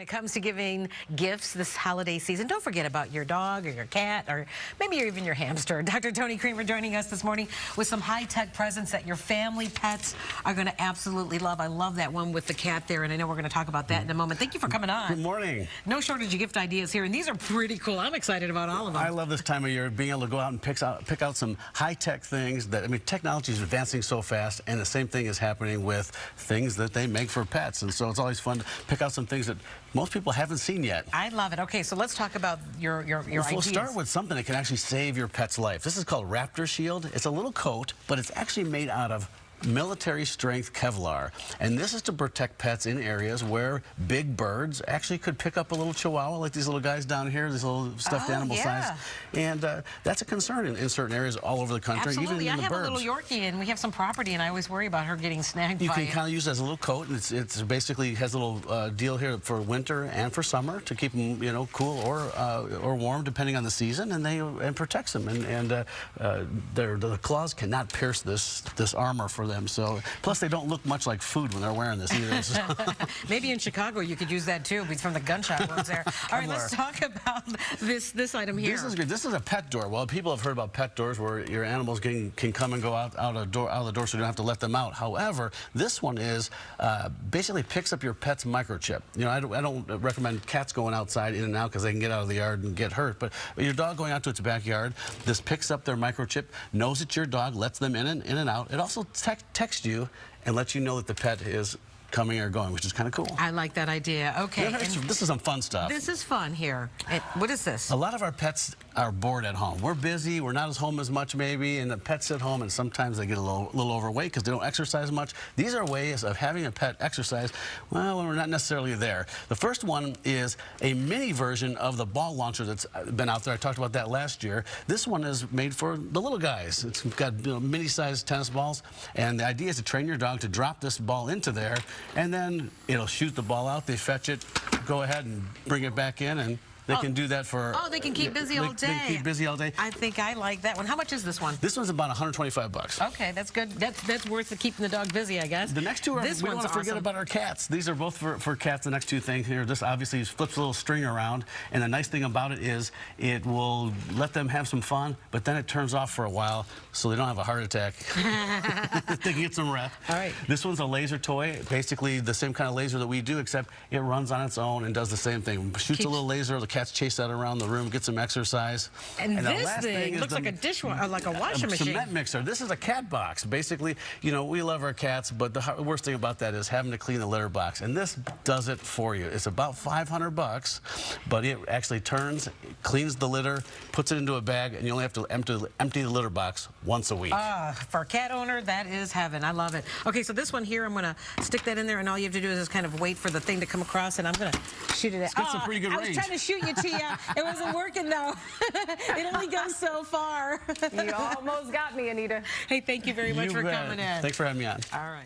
When it comes to giving gifts this holiday season, don't forget about your dog or your cat or maybe even your hamster. Dr. Tony Kremer joining us this morning with some high-tech presents that your family pets are going to absolutely love. I love that one with the cat there, and I know we're going to talk about that in a moment. Thank you for coming on. Good morning. No shortage of gift ideas here, and these are pretty cool. I'm excited about all of them. I love this time of year, being able to go out and pick out some high-tech things that, I mean, technology is advancing so fast, and the same thing is happening with things that they make for pets, and so it's always fun to pick out some things that most people haven't seen yet. I love it. Okay, so let's talk about your ideas. We'll start with something that can actually save your pet's life. This is called Raptor Shield. It's a little coat, but it's actually made out of military strength Kevlar, and this is to protect pets in areas where big birds actually could pick up a little chihuahua like these little guys down here, these little stuffed animal size, and that's a concern in certain areas all over the country. Absolutely. Even in the I have burbs. A little Yorkie, and we have some property, and I always worry about her getting snagged You by can it. kind of use it as a little coat, and it's basically has a little deal here for winter and for summer to keep them, you know, cool or warm depending on the season, and protects them, and the claws cannot pierce this armor for them. So plus they don't look much like food when they're wearing this either. So. Maybe in Chicago you could use that too, from the gunshot wounds there. All right, let's talk about this item here. This is good. This is a pet door. Well, people have heard about pet doors where your animals can come and go out of the door, so you don't have to let them out. However, this one is basically picks up your pet's microchip. You know, I don't recommend cats going outside in and out because they can get out of the yard and get hurt. But your dog going out to its backyard, this picks up their microchip, knows it's your dog, lets them in and out. It also texts you and lets you know that the pet is coming or going, which is kind of cool. I like that idea. Okay. This is some fun stuff. This is fun here. What is this? A lot of our pets are bored at home. We're busy, we're not at home as much maybe, and the pets at home, and sometimes they get a little overweight because they don't exercise much. These are ways of having a pet exercise, well, when we're not necessarily there. The first one is a mini version of the ball launcher that's been out there. I talked about that last year. This one is made for the little guys. It's got, you know, mini-sized tennis balls, and the idea is to train your dog to drop this ball into there, and then it'll shoot the ball out. They fetch it, go ahead and bring it back in, and they can do that for... Oh, they can keep busy all day. They can keep busy all day. I think I like that one. How much is this one? This one's about 125 bucks. Okay, that's good. That's worth keeping the dog busy, I guess. The next two are, we don't want to forget about our cats. These are both for cats, the next two things here. This obviously flips a little string around, and the nice thing about it is it will let them have some fun, but then it turns off for a while so they don't have a heart attack. They can get some rest. All right. This one's a laser toy, basically the same kind of laser that we do, except it runs on its own and does the same thing. Shoots a little laser, the cats chase that around the room, get some exercise. And this thing looks like a dishwasher, like a washing machine. Cement mixer. This is a cat box. Basically, you know, we love our cats, but the worst thing about that is having to clean the litter box. And this does it for you. It's about 500 bucks, but it actually turns, cleans the litter, puts it into a bag, and you only have to empty the litter box once a week. For a cat owner, that is heaven. I love it. Okay, so this one here, I'm going to stick that in there, and all you have to do is just kind of wait for the thing to come across, and I'm going to shoot it at. It's got some pretty good range. I was trying to shoot you, Tia. It wasn't working, though. It only goes so far. You almost got me, Anita. Hey, thank you very much for coming in. Thanks for having me on. All right.